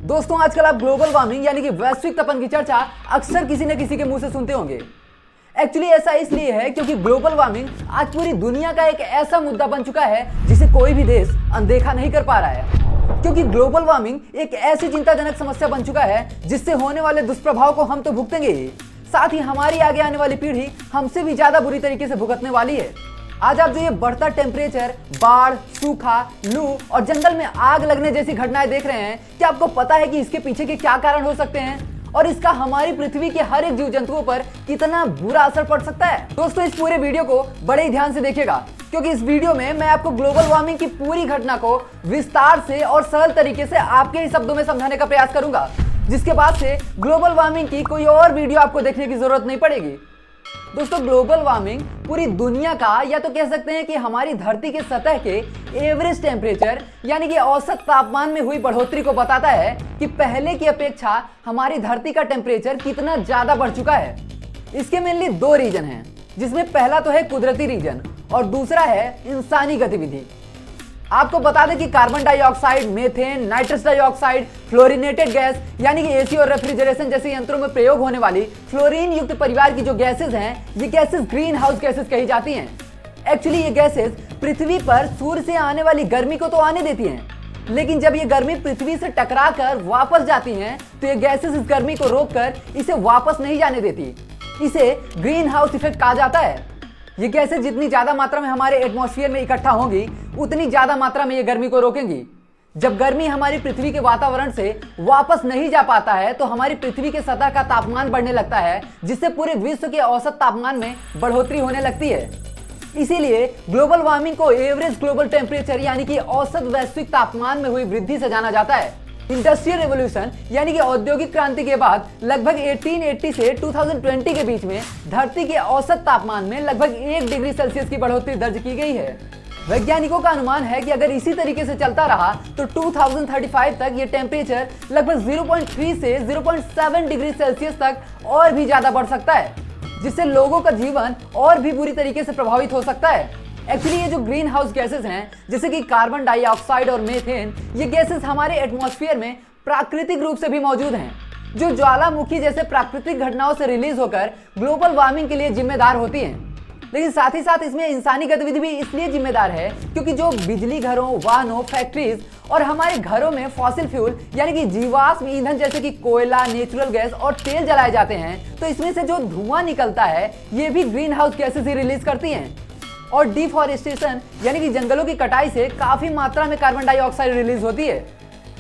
दोस्तों आजकल आप ग्लोबल वार्मिंग यानी कि वैश्विक तपन की चर्चा अक्सर किसी न किसी के मुंह से सुनते होंगे। एक्चुअली ऐसा इसलिए है क्योंकि ग्लोबल वार्मिंग आज पूरी दुनिया का एक ऐसा मुद्दा बन चुका है जिसे कोई भी देश अनदेखा नहीं कर पा रहा है। क्योंकि ग्लोबल वार्मिंग एक ऐसी चिंताजनक समस्या बन चुका है जिससे होने वाले दुष्प्रभाव को हम तो भुगतेंगे ही, साथ ही हमारी आगे आने वाली पीढ़ी हमसे भी ज्यादा बुरी तरीके से भुगतने वाली है। आज आप जो ये बढ़ता टेम्परेचर, बाढ़, सूखा, लू और जंगल में आग लगने जैसी घटनाएं देख रहे हैं, क्या आपको पता है कि इसके पीछे के क्या कारण हो सकते हैं और इसका हमारी पृथ्वी के हर एक जीव जंतुओं पर कितना बुरा असर पड़ सकता है। दोस्तों इस पूरे वीडियो को बड़े ही ध्यान से देखिएगा क्योंकि इस वीडियो में मैं आपको ग्लोबल वार्मिंग की पूरी घटना को विस्तार से और सरल तरीके से आपके ही शब्दों में समझाने का प्रयास करूंगा, जिसके बाद से ग्लोबल वार्मिंग की कोई और वीडियो आपको देखने की जरूरत नहीं पड़ेगी। दोस्तों ग्लोबल वार्मिंग पूरी दुनिया का या तो कह सकते हैं कि हमारी धरती के सतह के एवरेज टेम्परेचर यानी कि औसत तापमान में हुई बढ़ोतरी को बताता है कि पहले की अपेक्षा हमारी धरती का टेम्परेचर कितना ज्यादा बढ़ चुका है। इसके मेनली दो रीजन हैं, जिसमें पहला तो है कुदरती रीजन और दूसरा है इंसानी गतिविधि। आपको बता दें कि carbon dioxide, methane, nitrous dioxide, fluorinated gas यानी कि एसी और रेफ्रिजरेशन जैसे यंत्रों में प्रयोग होने वाली फ्लोरीन युक्त परिवार की जो गैसेज हैं, ये गैसेज ग्रीन हाउस गैसेज कही जाती हैं। एक्चुअली ये गैसेज पृथ्वी पर सूर्य से आने वाली गर्मी को तो आने देती हैं, लेकिन जब ये गर्मी पृथ्वी से टकरा कर वापस जाती हैं तो ये गैसेज इस गर्मी को रोककर इसे वापस नहीं जाने देती। इसे ग्रीन हाउस इफेक्ट कहा जाता है। ये गैसें जितनी ज्यादा मात्रा में हमारे एटमॉस्फेयर में इकट्ठा होंगी उतनी ज्यादा मात्रा में ये गर्मी को रोकेंगी। जब गर्मी हमारी पृथ्वी के वातावरण से वापस नहीं जा पाता है तो हमारी पृथ्वी के सतह का तापमान बढ़ने लगता है, जिससे पूरे विश्व के औसत तापमान में बढ़ोतरी होने लगती है। इसीलिए ग्लोबल वार्मिंग को एवरेज ग्लोबल टेम्परेचर यानी कि औसत वैश्विक तापमान में हुई वृद्धि से जाना जाता है। इंडस्ट्रियल रेवोल्यूशन यानी कि औद्योगिक क्रांति के बाद लगभग 1880 से 2020 के बीच में धरती के औसत तापमान में लगभग 1 डिग्री सेल्सियस की बढ़ोतरी दर्ज की गई है। वैज्ञानिकों का अनुमान है कि अगर इसी तरीके से चलता रहा तो 2035 तक ये टेम्परेचर लगभग 0.3 से 0.7 डिग्री सेल्सियस तक और भी ज्यादा बढ़ सकता है, जिससे लोगों का जीवन और भी बुरी तरीके से प्रभावित हो सकता है। एक्चुअली ये जो ग्रीन हाउस गैसेस हैं जैसे कि कार्बन डाइऑक्साइड और मीथेन, ये गैसेस हमारे एटमॉस्फेयर में प्राकृतिक रूप से भी मौजूद हैं, जो ज्वालामुखी जैसे प्राकृतिक घटनाओं से रिलीज होकर ग्लोबल वार्मिंग के लिए जिम्मेदार होती हैं। लेकिन साथ ही साथ इसमें इंसानी गतिविधि भी इसलिए जिम्मेदार है क्योंकि जो बिजली घरों, वाहनों, फैक्ट्रीज और हमारे घरों में फॉसिल फ्यूल यानी कि जीवाश्म ईंधन जैसे कि कोयला, नेचुरल गैस और तेल जलाए जाते हैं, तो इसमें से जो धुआं निकलता है ये भी ग्रीन हाउस गैसेस ही रिलीज करती हैं। और डिफॉरेस्टेशन यानी कि जंगलों की कटाई से काफी मात्रा में कार्बन डाइऑक्साइड रिलीज होती है।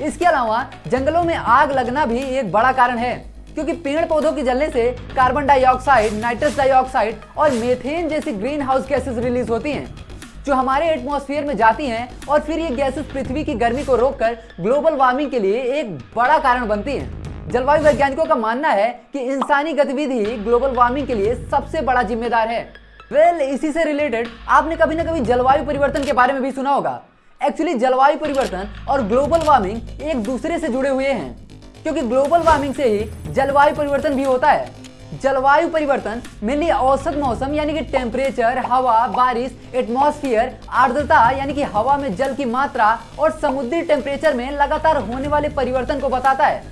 इसके अलावा जंगलों में आग लगना भी एक बड़ा कारण है क्योंकि पेड़ पौधों के जलने से कार्बन डाइऑक्साइड, नाइट्रस डाइऑक्साइड और मीथेन जैसी ग्रीन हाउस गैसेस रिलीज होती हैं, जो हमारे एटमॉस्फेयर में जाती हैं और फिर ये गैसेस पृथ्वी की गर्मी को रोककर ग्लोबल वार्मिंग के लिए एक बड़ा कारण बनती हैं। जलवायु वैज्ञानिकों का मानना है कि इंसानी गतिविधि ग्लोबल वार्मिंग के लिए सबसे बड़ा जिम्मेदार है। इसी से रिलेटेड आपने कभी ना कभी जलवायु परिवर्तन के बारे में भी सुना होगा। एक्चुअली जलवायु परिवर्तन और ग्लोबल वार्मिंग एक दूसरे से जुड़े हुए हैं क्योंकि ग्लोबल वार्मिंग से ही जलवायु परिवर्तन भी होता है। जलवायु परिवर्तन मेनली औसत मौसम यानी कि टेम्परेचर, हवा, बारिश, एटमॉस्फेयर, आर्द्रता यानी कि हवा में जल की मात्रा और समुद्री टेम्परेचर में लगातार होने वाले परिवर्तन को बताता है,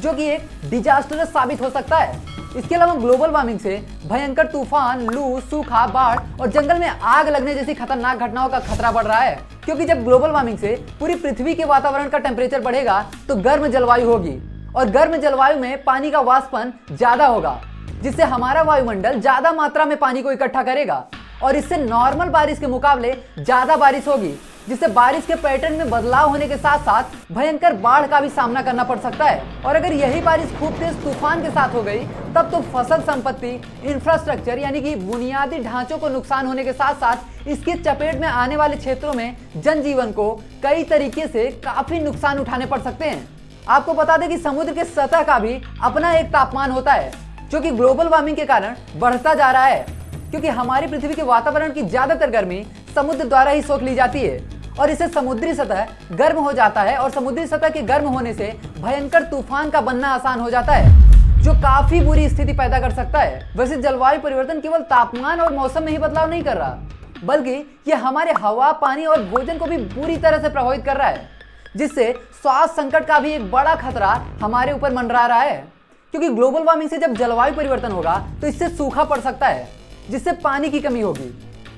जो कि एक डिजास्टरस साबित हो सकता है। इसके अलावा ग्लोबल वार्मिंग से भयंकर तूफान, लू, सूखा, बाढ़ और जंगल में आग लगने जैसी खतरनाक घटनाओं का खतरा बढ़ रहा है क्योंकि जब ग्लोबल वार्मिंग से पूरी पृथ्वी के वातावरण का टेम्परेचर बढ़ेगा तो गर्म जलवायु होगी और गर्म जलवायु में पानी का वाष्पन ज्यादा होगा, जिससे हमारा वायुमंडल ज्यादा मात्रा में पानी को इकट्ठा करेगा और इससे नॉर्मल बारिश के मुकाबले ज्यादा बारिश होगी, जिससे बारिश के पैटर्न में बदलाव होने के साथ साथ भयंकर बाढ़ का भी सामना करना पड़ सकता है। और अगर यही बारिश खूब तेज तूफान के साथ हो गई तब तो फसल संपत्ति, इंफ्रास्ट्रक्चर यानी कि बुनियादी ढांचों को नुकसान होने के साथ साथ इसके चपेट में आने वाले क्षेत्रों में जनजीवन को कई तरीके से काफी नुकसान उठाने पड़ सकते हैं। आपको बता दें कि समुद्र के सतह का भी अपना एक तापमान होता है जो कि ग्लोबल वार्मिंग के कारण बढ़ता जा रहा है क्योंकि हमारी पृथ्वी के वातावरण की ज्यादातर गर्मी समुद्र द्वारा ही सोख ली जाती है और इससे समुद्री सतह गर्म हो जाता है और समुद्री सतह के गर्म होने से भयंकर तूफान का बनना आसान हो जाता है, जो काफी बुरी स्थिति पैदा कर सकता है। वैसे जलवायु परिवर्तन केवल तापमान और मौसम में ही बदलाव नहीं कर रहा, बल्कि यह हमारे हवा, पानी और भोजन को भी बुरी तरह से प्रभावित कर रहा है। जिससे स्वास्थ्य संकट का भी एक बड़ा खतरा हमारे ऊपर मंडरा रहा है। क्योंकि ग्लोबल वार्मिंग से जब जलवायु परिवर्तन होगा तो इससे सूखा पड़ सकता है, जिससे पानी की कमी होगी।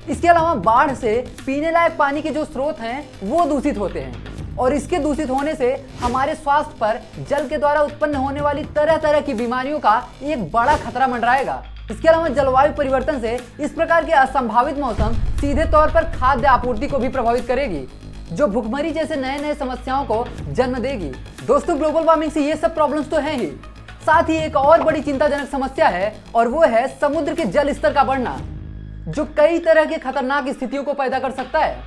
इसके अलावा बाढ़ से पीने लायक पानी के जो स्रोत हैं वो दूषित होते हैं, और इसके दूषित होने से हमारे स्वास्थ्य पर जल के द्वारा उत्पन्न होने वाली तरह तरह की बीमारियों का एक बड़ा खतरा मंडराएगा। इसके अलावा जलवायु परिवर्तन से इस प्रकार के असंभावित मौसम सीधे तौर पर खाद्य आपूर्ति को भी प्रभावित करेगी, जो भुखमरी जैसे नए नए समस्याओं को जन्म देगी। दोस्तों, ग्लोबल वार्मिंग से ये सब प्रॉब्लम्स तो हैं ही, साथ ही एक और बड़ी चिंताजनक समस्या है, और वो है समुद्र के जल स्तर का बढ़ना, जो कई तरह की खतरनाक स्थितियों को पैदा कर सकता है।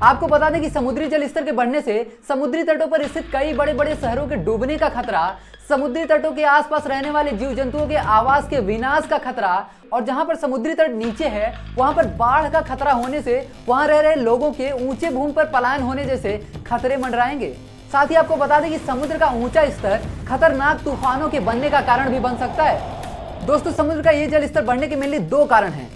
आपको बता दें कि समुद्री जल स्तर के बढ़ने से समुद्री तटों पर स्थित कई बड़े बड़े शहरों के डूबने का खतरा, समुद्री तटों के आसपास रहने वाले जीव जंतुओं के आवास के विनाश का खतरा, और जहां पर समुद्री तट नीचे है वहां पर बाढ़ का खतरा होने से वहां रह रहे लोगों के ऊंचे भूमि पर पलायन होने जैसे खतरे मंडराएंगे। साथ ही आपको बता दें कि समुद्र का ऊंचा स्तर खतरनाक तूफानों के बनने का कारण भी बन सकता है। दोस्तों, समुद्र का ये जल स्तर बढ़ने के मेनली 2 कारण हैं,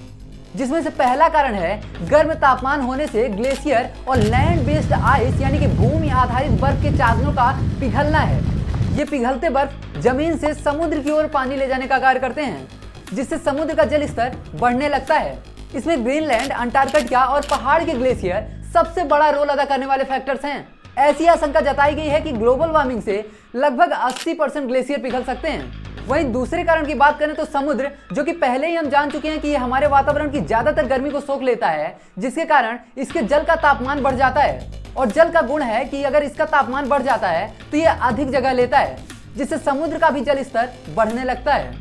जिसमें से पहला कारण है गर्म तापमान होने से ग्लेशियर और लैंड बेस्ड आइस यानी कि भूमि आधारित बर्फ के चादरों का पिघलना है। ये पिघलते बर्फ जमीन से समुद्र की ओर पानी ले जाने का कार्य करते हैं, जिससे समुद्र का जल स्तर बढ़ने लगता है। इसमें ग्रीनलैंड, अंटार्कटिका और पहाड़ के ग्लेशियर सबसे बड़ा रोल अदा करने वाले फैक्टर्स हैं। ऐसी आशंका जताई गई है कि ग्लोबल वार्मिंग से लगभग 80% ग्लेशियर पिघल सकते हैं। वहीं दूसरे कारण की बात करें तो समुद्र, जो कि पहले ही हम जान चुके हैं कि ये हमारे वातावरण की ज्यादातर गर्मी को सोख लेता है, जिसके कारण इसके जल का तापमान बढ़ जाता है। और जल का गुण है कि अगर इसका तापमान बढ़ जाता है तो ये अधिक जगह लेता है, जिससे समुद्र का भी जल स्तर बढ़ने लगता है।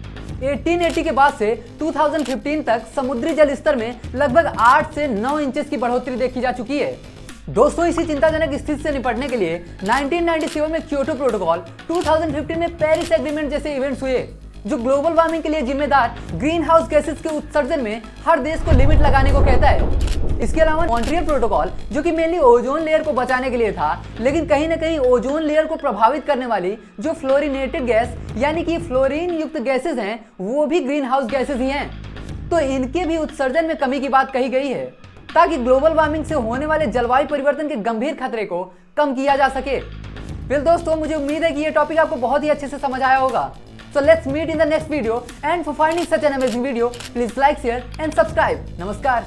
1880 के बाद से 2015 तक समुद्री जल स्तर में लगभग 8 से 9 इंचेस की बढ़ोतरी देखी जा चुकी है। दोस्तों, इसी चिंताजनक स्थिति से निपटने के लिए 1997 में क्योटो प्रोटोकॉल, 2015 में पेरिस एग्रीमेंट जैसे इवेंट्स हुए, जो ग्लोबल वार्मिंग के लिए जिम्मेदार ग्रीन हाउस गैसेस के उत्सर्जन में हर देश को लिमिट लगाने को कहता है। इसके अलावा मॉन्ट्रियल प्रोटोकॉल, जो कि मेनली ओजोन लेयर को बचाने के लिए था, लेकिन कहीं ना कहीं ओजोन लेयर को प्रभावित करने वाली जो फ्लोरिनेटेड गैस यानी कि फ्लोरीन युक्त गैसेज हैं, वो भी ग्रीन हाउस गैसेज ही हैं। तो इनके भी उत्सर्जन में कमी की बात कही गई है, ताकि ग्लोबल वार्मिंग से होने वाले जलवायु परिवर्तन के गंभीर खतरे को कम किया जा सके। फिर दोस्तों, मुझे उम्मीद है कि ये टॉपिक आपको बहुत ही अच्छे से समझ आया होगा। So let's meet in the next video, and for finding such an amazing video, please like, share and subscribe. Namaskar.